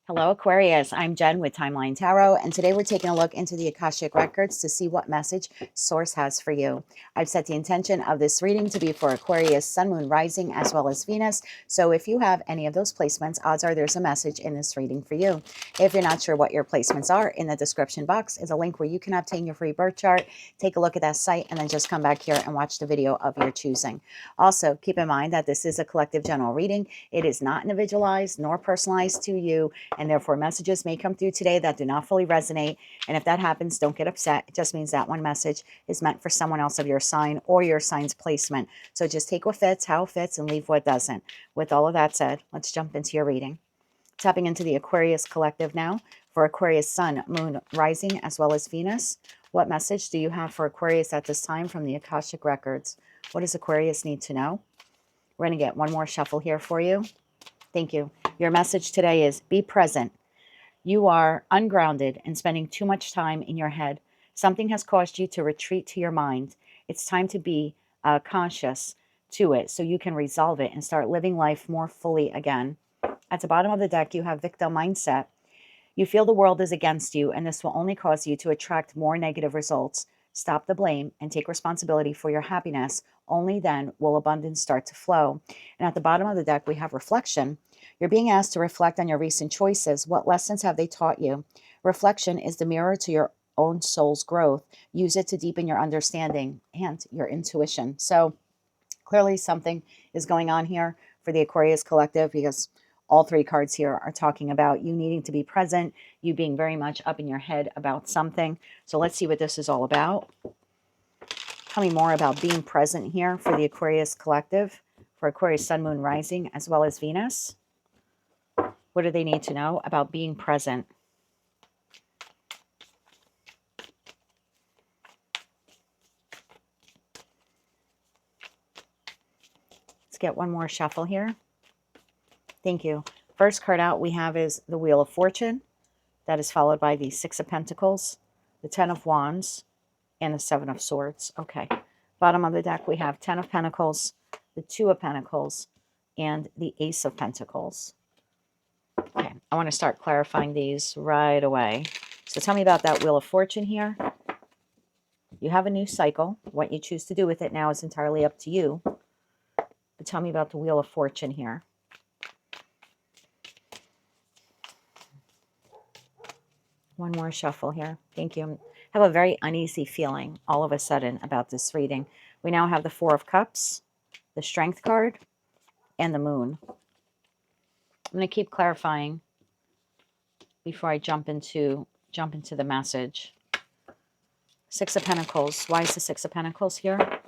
Hello, Aquarius. I'm Jen with Timeline Tarot, and today we're taking a look into the Akashic Records to see what message Source has for you. I've set the intention of this reading to be for Aquarius, Sun, Moon, Rising, as well as Venus. So if you have any of those placements, odds are there's a message in this reading for you. If you're not sure what your placements are, in the description box is a link where you can obtain your free birth chart. Take a look at that site, and then just come back here and watch the video of your choosing. Also, keep in mind that this is a collective general reading. It is not individualized nor personalized to you, and therefore messages may come through today that do not fully resonate. And if that happens, don't get upset. It just means that one message is meant for someone else of your sign or your sign's placement. So just take what fits, how it fits, and leave what doesn't. With all of that said, let's jump into your reading. Tapping into the Aquarius collective now for Aquarius, Sun, Moon, Rising, as well as Venus. What message do you have for Aquarius at this time from the Akashic Records? What does Aquarius need to know? We're going to get one more shuffle here for you. Thank you. Your message today is be present. You are ungrounded and spending too much time in your head. Something has caused you to retreat to your mind. It's time to be conscious to it so you can resolve it and start living life more fully again. At the bottom of the deck, you have victim mindset. You feel the world is against you, and this will only cause you to attract more negative results. Stop the blame and take responsibility for your happiness. Only then will abundance start to flow. And at the bottom of the deck, we have reflection. You're being asked to reflect on your recent choices. What lessons have they taught you? Reflection is the mirror to your own soul's growth. Use it to deepen your understanding and your intuition. So clearly something is going on here for the Aquarius collective, because all three cards here are talking about you needing to be present, you being very much up in your head about something. So let's see what this is all about. Tell me more about being present here for the Aquarius collective, for Aquarius, Sun, Moon, Rising, as well as Venus. What do they need to know about being present? Let's get one more shuffle here. Thank you. First card out we have is the Wheel of Fortune. That is followed by the Six of Pentacles, the Ten of Wands, and the Seven of Swords. Okay. Bottom of the deck we have Ten of Pentacles, the Two of Pentacles, and the Ace of Pentacles. Okay. I want to start clarifying these right away. So tell me about that Wheel of Fortune here. You have a new cycle. What you choose to do with it now is entirely up to you. But tell me about the Wheel of Fortune here. One more shuffle here. Thank you. I have a very uneasy feeling all of a sudden about this reading. We now have the Four of Cups, the Strength card, and the Moon. I'm going to keep clarifying before I jump into the message. Six of Pentacles. Why is the Six of Pentacles here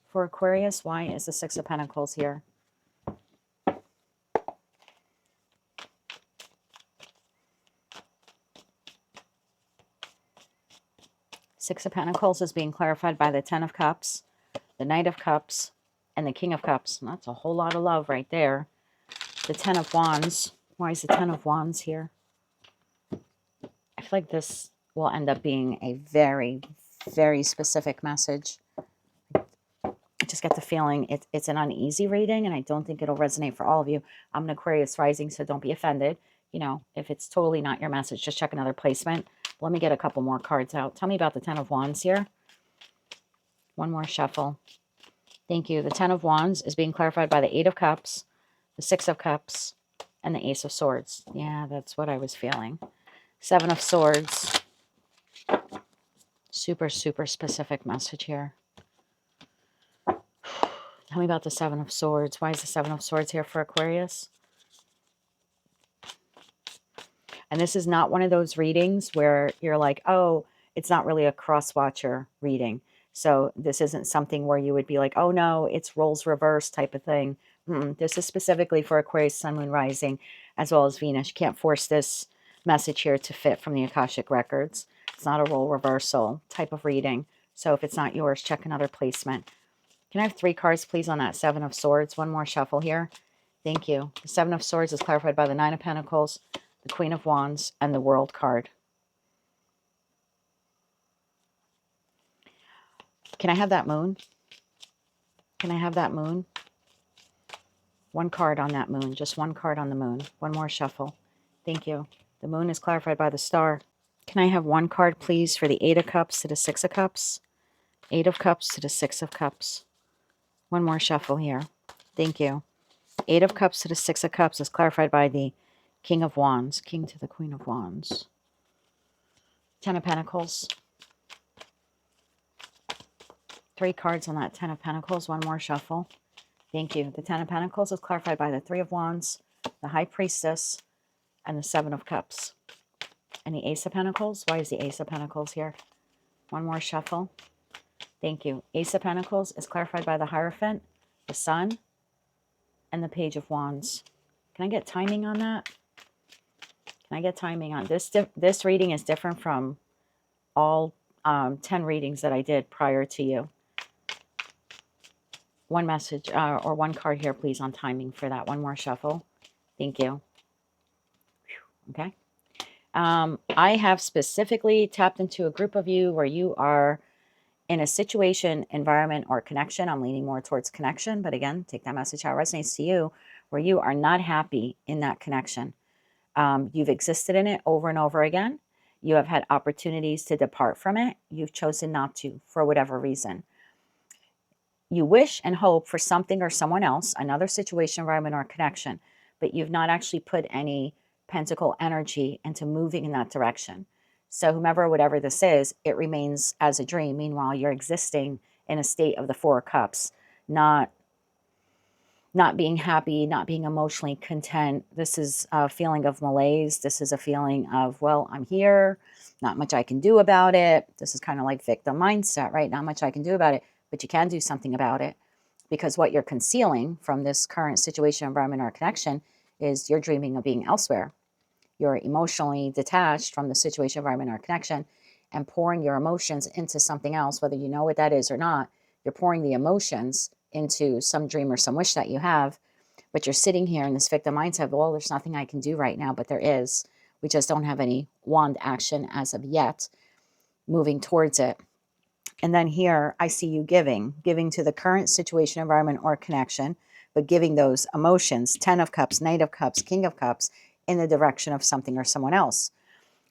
for Aquarius? Why is the Six of Pentacles here? Six of Pentacles is being clarified by the Ten of Cups, the Knight of Cups, and the King of Cups. And that's a whole lot of love right there. The Ten of Wands. Why is the Ten of Wands here? I feel like this will end up being a very, very specific message. I just get the feeling it's an uneasy reading, and I don't think it'll resonate for all of you. I'm an Aquarius rising, so don't be offended. You know, if it's totally not your message, just check another placement. Let me get a couple more cards out. Tell me about the Ten of Wands here. One more shuffle. Thank you. The Ten of Wands is being clarified by the Eight of Cups, the Six of Cups, and the Ace of Swords. Yeah, that's what I was feeling. Seven of Swords. Super, super specific message here. Tell me about the Seven of Swords. Why is the Seven of Swords here for Aquarius? And this is not one of those readings where you're like, oh, it's not really a cross-watcher reading. So this isn't something where you would be like, oh, no, it's roles reversed type of thing. This is specifically for Aquarius, Sun, Moon, Rising, as well as Venus. You can't force this message here to fit from the Akashic Records. It's not a role reversal type of reading. So if it's not yours, check another placement. Can I have 3 cards, please, on that Seven of Swords? One more shuffle here. Thank you. The Seven of Swords is clarified by the Nine of Pentacles, the Queen of Wands, and the World card. Can I have that Moon? Can I have that Moon? One card on that Moon. Just one card on the Moon. One more shuffle. Thank you. The moon is clarified by the star. Can I have one card, please, for the Eight of Cups to the Six of Cups? Eight of Cups to the Six of Cups. One more shuffle here. Thank you. Eight of Cups to the Six of Cups is clarified by the King of Wands. King to the Queen of Wands. Ten of Pentacles. Three cards on that Ten of Pentacles. One more shuffle. Thank you. The Ten of Pentacles is clarified by the Three of Wands, the High Priestess, and the Seven of Cups. And the Ace of Pentacles. Why is the Ace of Pentacles here? One more shuffle. Thank you. Ace of Pentacles is clarified by the Hierophant, the Sun, and the Page of Wands. Can I get timing on that? Can I get timing on this? This reading is different from all 10 readings that I did prior to you. One message or one card here, please, on timing for that. One more shuffle. Thank you. Okay. I have specifically tapped into a group of you where you are in a situation, environment, or connection. I'm leaning more towards connection, but again, take that message how it resonates to you, where you are not happy in that connection. You've existed in it over and over again. You have had opportunities to depart from it. You've chosen not to for whatever reason. You wish and hope for something or someone else, another situation, environment, or connection, but you've not actually put any pentacle energy into moving in that direction. So whomever, whatever this is, it remains as a dream. Meanwhile, you're existing in a state of the Four of Cups, not being happy, not being emotionally content. This is a feeling of malaise. This is a feeling of, well, I'm here, not much I can do about it. This is kind of like victim mindset, right? Not much I can do about it, but you can do something about it, because what you're concealing from this current situation, environment, or connection is you're dreaming of being elsewhere. You're emotionally detached from the situation, environment, or connection and pouring your emotions into something else, whether you know what that is or not. You're pouring the emotions into some dream or some wish that you have, but you're sitting here in this victim mindset, well, there's nothing I can do right now, but there is. We just don't have any wand action as of yet, moving towards it. And then here I see you giving to the current situation, environment, or connection, but giving those emotions, 10 of Cups, Knight of Cups, King of Cups, in the direction of something or someone else.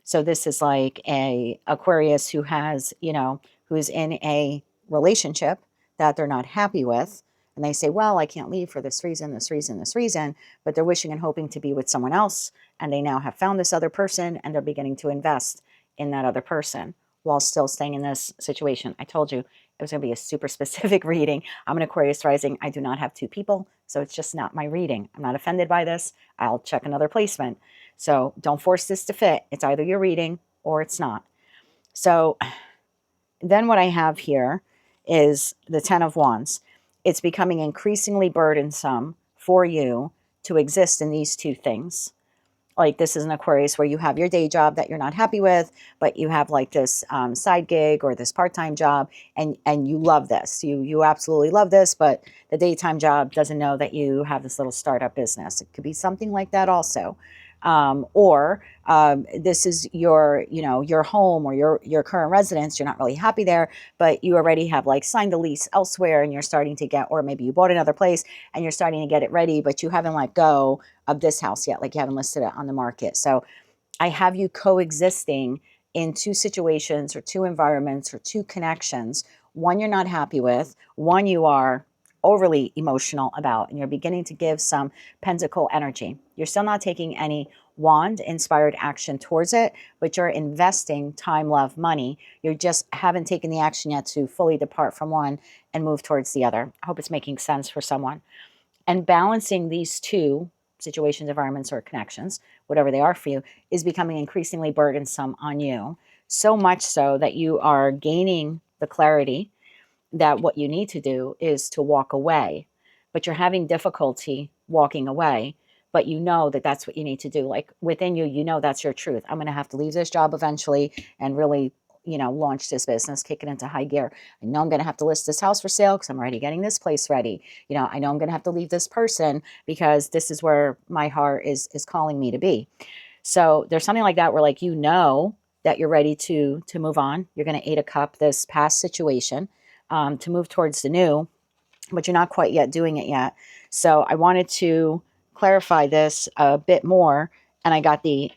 So this is like a Aquarius who has, who's in a relationship that they're not happy with. And they say, well, I can't leave for this reason, this reason, this reason. But they're wishing and hoping to be with someone else. And they now have found this other person and they're beginning to invest in that other person while still staying in this situation. I told you it was going to be a super specific reading. I'm an Aquarius rising. I do not have two people, so it's just not my reading. I'm not offended by this. I'll check another placement. So don't force this to fit. It's either your reading or it's not. So then what I have here is the 10 of Wands. It's becoming increasingly burdensome for you to exist in these two things. Like this is an Aquarius where you have your day job that you're not happy with, but you have like this side gig or this part-time job, and you love this. You absolutely love this, but the daytime job doesn't know that you have this little startup business. It could be something like that also. Or this is your home or your current residence. You're not really happy there, but you already have like signed a lease elsewhere and you're starting to get, or maybe you bought another place and you're starting to get it ready, but you haven't let go of this house yet. Like you haven't listed it on the market. So I have you coexisting in two situations or two environments or two connections. One you're not happy with, one you are overly emotional about, and you're beginning to give some pentacle energy. You're still not taking any wand inspired action towards it, but you're investing time, love, money. You just haven't taken the action yet to fully depart from one and move towards the other. I hope it's making sense for someone. And balancing these two situations, environments, or connections, whatever they are for you, is becoming increasingly burdensome on you. So much so that you are gaining the clarity that what you need to do is to walk away, but you're having difficulty walking away, but you know that that's what you need to do. Like within you, you know that's your truth. I'm going to have to leave this job eventually and really, launch this business, kick it into high gear. I know I'm going to have to list this house for sale because I'm already getting this place ready. I know I'm going to have to leave this person because this is where my heart is calling me to be. So there's something like that where that you're ready to move on. You're going to 8 of Cups this past situation, to move towards the new, but you're not quite yet doing it yet. So I wanted to clarify this a bit more and I got the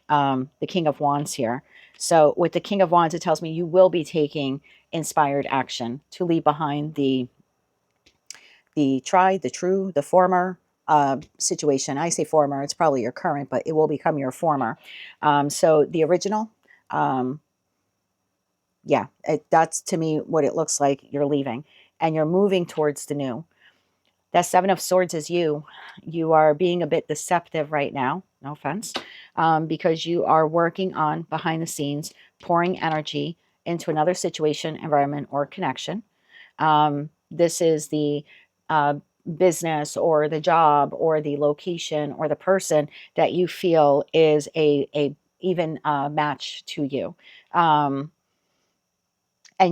King of Wands here. So with the King of Wands, it tells me you will be taking inspired action to leave behind the tried, the true, the former situation. I say former, it's probably your current, but it will become your former. So the original, yeah, that's to me what it looks like. You're leaving and you're moving towards the new. That Seven of Swords is you. You are being a bit deceptive right now. No offense. Because you are working on behind the scenes, pouring energy into another situation, environment, or connection. This is the business or the job or the location or the person that you feel is a even match to you. And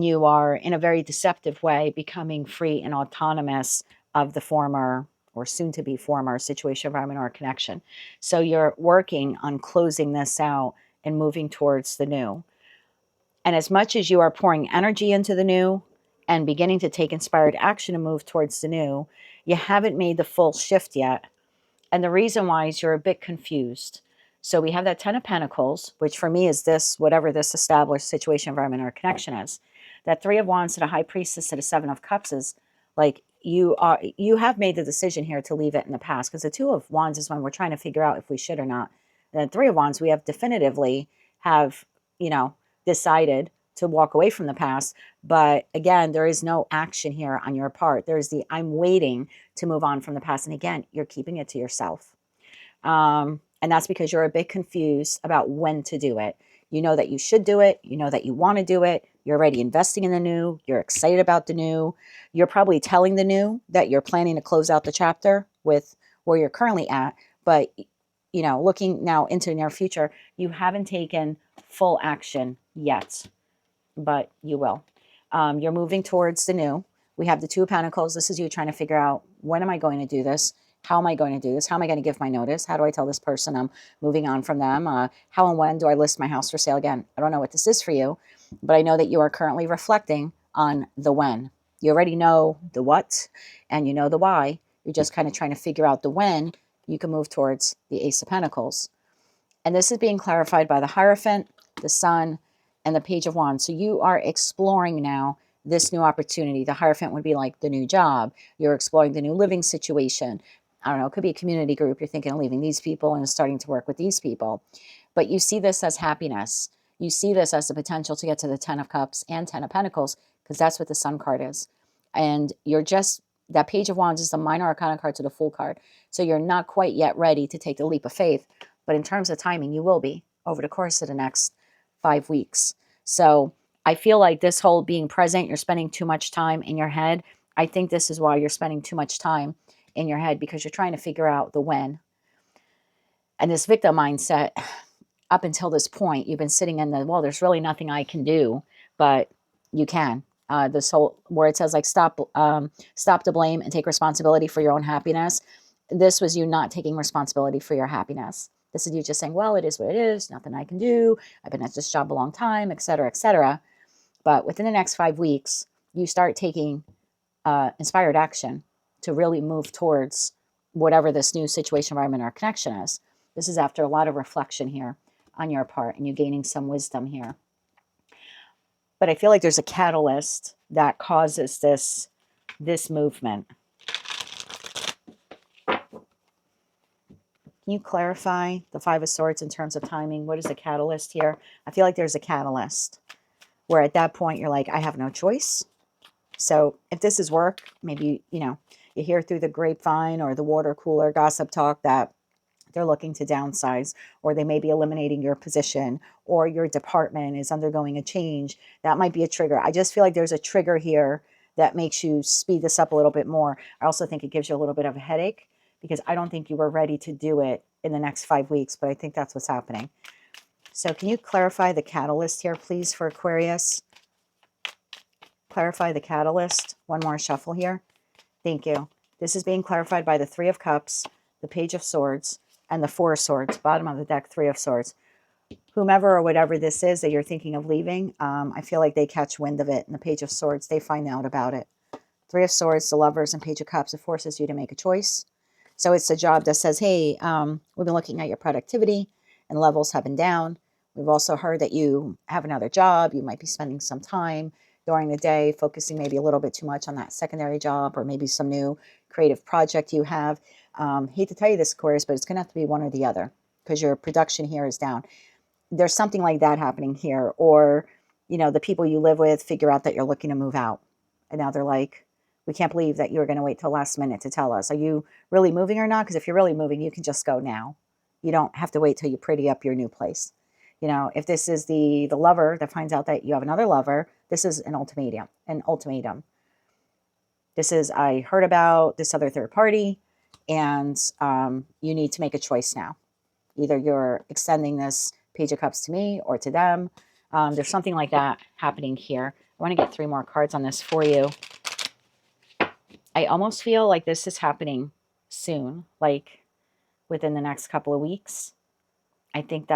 you are in a very deceptive way becoming free and autonomous of the former or soon to be former situation, environment, or connection. So you're working on closing this out and moving towards the new. And as much as you are pouring energy into the new and beginning to take inspired action to move towards the new, you haven't made the full shift yet. And the reason why is you're a bit confused. So we have that 10 of Pentacles, which for me is this, whatever this established situation, environment, or connection is. That 3 of Wands to the High Priestess to the 7 of Cups is like you have made the decision here to leave it in the past, because the 2 of Wands is when we're trying to figure out if we should or not. And the 3 of Wands, we have definitively have, decided to walk away from the past. But again, there is no action here on your part. There's the I'm waiting to move on from the past. And again, you're keeping it to yourself. And that's because you're a bit confused about when to do it. You know that you should do it. You know that you want to do it. You're already investing in the new. You're excited about the new. You're probably telling the new that you're planning to close out the chapter with where you're currently at. But, looking now into the near future, you haven't taken full action yet, but you will. You're moving towards the new. We have the 2 of Pentacles. This is you trying to figure out, when am I going to do this? How am I going to do this? How am I going to give my notice? How do I tell this person I'm moving on from them? How and when do I list my house for sale again? I don't know what this is for you, but I know that you are currently reflecting on the when. You already know the what and you know the why. You're just kind of trying to figure out the when you can move towards the Ace of Pentacles. And this is being clarified by the Hierophant, the Sun, and the Page of Wands. So you are exploring now this new opportunity. The Hierophant would be like the new job. You're exploring the new living situation. I don't know, it could be a community group. You're thinking of leaving these people and starting to work with these people. But you see this as happiness. You see this as the potential to get to the 10 of Cups and 10 of Pentacles, because that's what the Sun card is. And you're just, that Page of Wands is the minor arcana card to the Fool card. So you're not quite yet ready to take the leap of faith. But in terms of timing, you will be over the course of the next 5 weeks. So I feel like this whole being present, you're spending too much time in your head. I think this is why you're spending too much time in your head, because you're trying to figure out the when. And this victim mindset, up until this point, you've been sitting in the, well, there's really nothing I can do, but you can. This whole, where it says like stop to blame and take responsibility for your own happiness. This was you not taking responsibility for your happiness. This is you just saying, well, it is what it is. Nothing I can do. I've been at this job a long time, et cetera, et cetera. But within the next 5 weeks, you start taking inspired action to really move towards whatever this new situation, environment, or connection is. This is after a lot of reflection here on your part and you gaining some wisdom here. But I feel like there's a catalyst that causes this movement. Can you clarify the 5 of Swords in terms of timing? What is the catalyst here? I feel like there's a catalyst where at that point you're like, I have no choice. So if this is work, maybe, you hear through the grapevine or the water cooler gossip talk that they're looking to downsize, or they may be eliminating your position, or your department is undergoing a change. That might be a trigger. I just feel like there's a trigger here that makes you speed this up a little bit more. I also think it gives you a little bit of a headache, because I don't think you were ready to do it in the next 5 weeks, but I think that's what's happening. So can you clarify the catalyst here, please, for Aquarius? Clarify the catalyst. One more shuffle here. Thank you. This is being clarified by the 3 of Cups, the Page of Swords, and the 4 of Swords. Bottom of the deck, 3 of Swords. Whomever or whatever this is that you're thinking of leaving, I feel like they catch wind of it. And the Page of Swords, they find out about it. 3 of Swords, the Lovers, and Page of Cups, it forces you to make a choice. So it's a job that says, hey, we've been looking at your productivity, and levels have been down. We've also heard that you have another job. You might be spending some time during the day focusing maybe a little bit too much on that secondary job, or maybe some new creative project you have. Hate to tell you this, Aquarius, but it's going to have to be one or the other, because your production here is down. There's something like that happening here. Or, you know, the people you live with figure out that you're looking to move out. And now they're like, we can't believe that you were going to wait till last minute to tell us. Are you really moving or not? Because if you're really moving, you can just go now. You don't have to wait till you pretty up your new place. You know, if this is the lover that finds out that you have another lover, this is an ultimatum. An ultimatum. This is, I heard about this other third party, and you need to make a choice now. Either you're extending this Page of Cups to me or to them. There's something like that happening here. I want to get 3 more cards on this for you. I almost feel like this is happening soon, like within the next couple of weeks. I think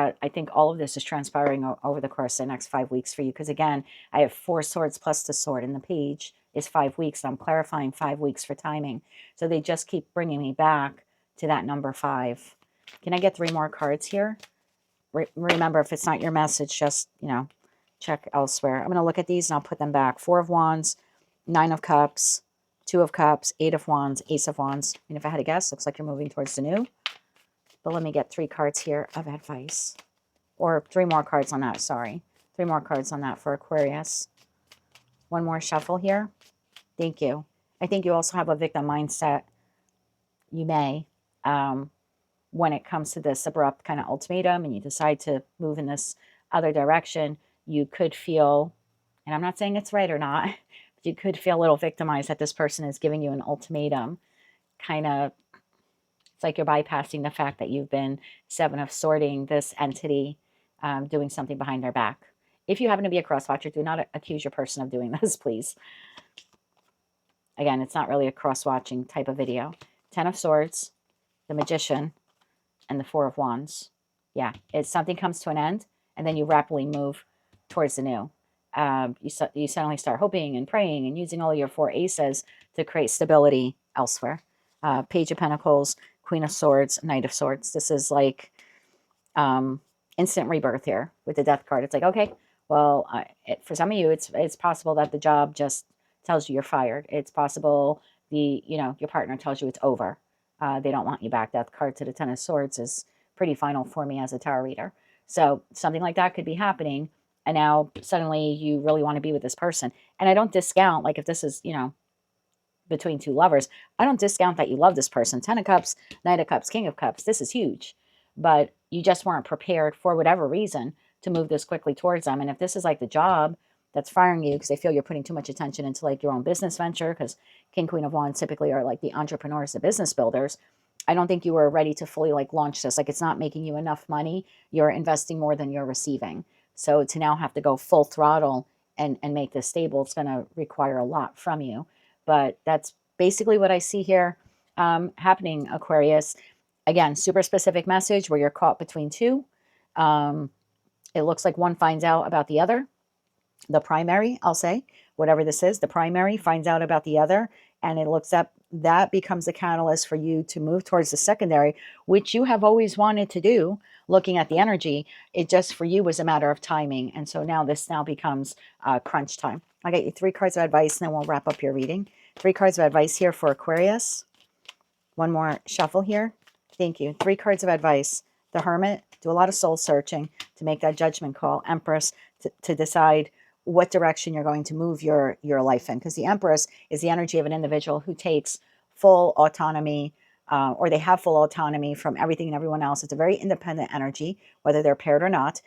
all of this is transpiring over the course of the next 5 weeks for you. Because again, I have 4 swords plus the sword, and the page is 5 weeks. And I'm clarifying 5 weeks for timing. So they just keep bringing me back to that number 5. Can I get 3 more cards here? Remember, if it's not your message, just, you know, check elsewhere. I'm going to look at these and I'll put them back. 4 of Wands, 9 of Cups, 2 of Cups, 8 of Wands, Ace of Wands. And if I had to guess, looks like you're moving towards the new. But let me get 3 cards here of advice. Or 3 more cards on that, sorry. 3 more cards on that for Aquarius. 1 more shuffle here. Thank you. I think you also have a victim mindset. You may. When it comes to this abrupt kind of ultimatum and you decide to move in this other direction, you could feel, and I'm not saying it's right or not, but you could feel a little victimized that this person is giving you an ultimatum. Kind of, it's like you're bypassing the fact that you've been 7 of sorting this entity, doing something behind their back. If you happen to be a cross-watcher, do not accuse your person of doing this, please. Again, it's not really a cross-watching type of video. 10 of Swords, the Magician, and the 4 of Wands. Yeah, it's something comes to an end, and then you rapidly move towards the new. You suddenly start hoping and praying and using all of your 4 aces to create stability elsewhere. Page of Pentacles, Queen of Swords, Knight of Swords. This is like instant rebirth here with the Death card. It's like, okay, well, for some of you, it's possible that the job just tells you you're fired. It's possible your partner tells you it's over. They don't want you back. That card to the 10 of Swords is pretty final for me as a tarot reader. So something like that could be happening. And now suddenly you really want to be with this person. And I don't discount, like if this is, between 2 lovers, I don't discount that you love this person. 10 of Cups, Knight of Cups, King of Cups. This is huge. But you just weren't prepared for whatever reason to move this quickly towards them. And if this is like the job that's firing you because they feel you're putting too much attention into like your own business venture, because King, Queen of Wands typically are like the entrepreneurs, the business builders. I don't think you were ready to fully like launch this. Like it's not making you enough money. You're investing more than you're receiving. So to now have to go full throttle and make this stable, it's going to require a lot from you. But that's basically what I see here happening, Aquarius. Again, super specific message where you're caught between 2. It looks like one finds out about the other. The primary, I'll say, whatever this is, the primary finds out about the other, and it looks up, that becomes a catalyst for you to move towards the secondary, which you have always wanted to do, looking at the energy. It just for you was a matter of timing. And so now this becomes crunch time. I'll get you 3 cards of advice, and then we'll wrap up your reading. 3 cards of advice here for Aquarius. 1 more shuffle here. Thank you. 3 cards of advice. The Hermit, do a lot of soul searching to make that judgment call. Empress, to decide what direction you're going to move your life in. Because the Empress is the energy of an individual who takes full autonomy, or they have full autonomy from everything and everyone else. It's a very independent energy, whether they're paired or not.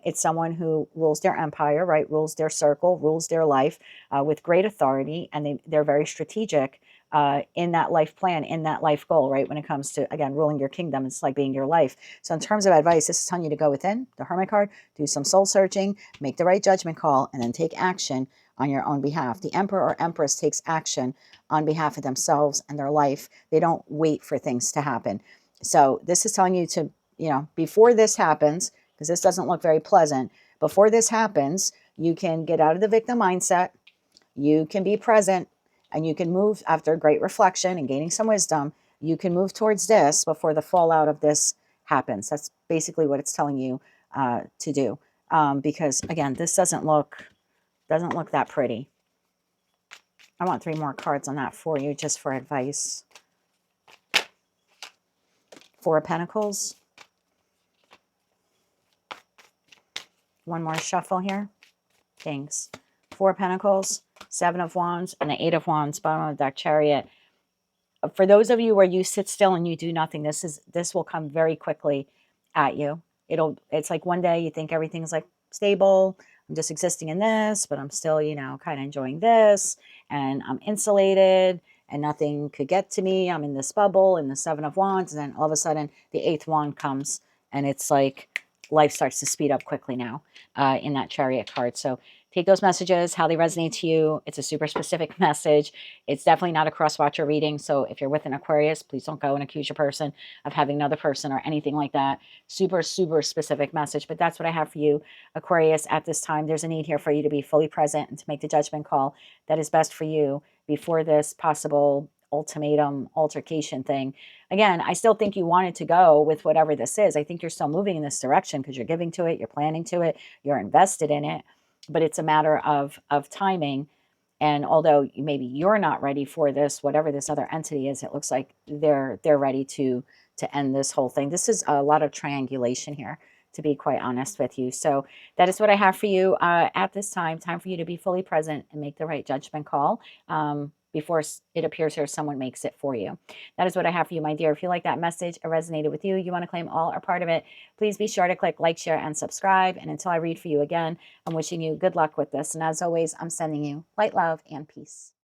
It's someone who rules their empire, right? Rules their circle, rules their life with great authority. And they're very strategic in that life plan, in that life goal, right? When it comes to, again, ruling your kingdom, it's like being your life. So in terms of advice, this is telling you to go within, the Hermit card, do some soul searching, make the right judgment call, and then take action on your own behalf. The Emperor or Empress takes action on behalf of themselves and their life. They don't wait for things to happen. So this is telling you to, before this happens, because this doesn't look very pleasant, before this happens, you can get out of the victim mindset, you can be present, and you can move after great reflection and gaining some wisdom. You can move towards this before the fallout of this happens. That's basically what it's telling you to do. Because again, this doesn't look that pretty. I want 3 more cards on that for you, just for advice. 4 of Pentacles. One more shuffle here. Kings. 4 of Pentacles, 7 of Wands, and the 8 of Wands, bottom of the deck, Chariot. For those of you where you sit still and you do nothing, this will come very quickly at you. It's like one day you think everything's like stable. I'm just existing in this, but I'm still, you know, kind of enjoying this, and I'm insulated and nothing could get to me. I'm in this bubble in the 7 of Wands, and then all of a sudden the 8th wand comes, and it's like life starts to speed up quickly now in that Chariot card. So take those messages, how they resonate to you. It's a super specific message. It's definitely not a cross-watcher reading. So if you're with an Aquarius, please don't go and accuse your person of having another person or anything like that. Super, super specific message. But that's what I have for you, Aquarius, at this time. There's a need here for you to be fully present and to make the judgment call that is best for you before this possible ultimatum, altercation thing. Again, I still think you wanted to go with whatever this is. I think you're still moving in this direction because you're giving to it, you're planning to it, you're invested in it. But it's a matter of timing. And although maybe you're not ready for this, whatever this other entity is, it looks like they're ready to end this whole thing. This is a lot of triangulation here, to be quite honest with you. So that is what I have for you at this time. Time for you to be fully present and make the right judgment call before it appears here someone makes it for you. That is what I have for you, my dear. If you like that message, it resonated with you, you want to claim all or part of it, please be sure to click like, share, and subscribe. And until I read for you again, I'm wishing you good luck with this. And as always, I'm sending you light, love, and peace.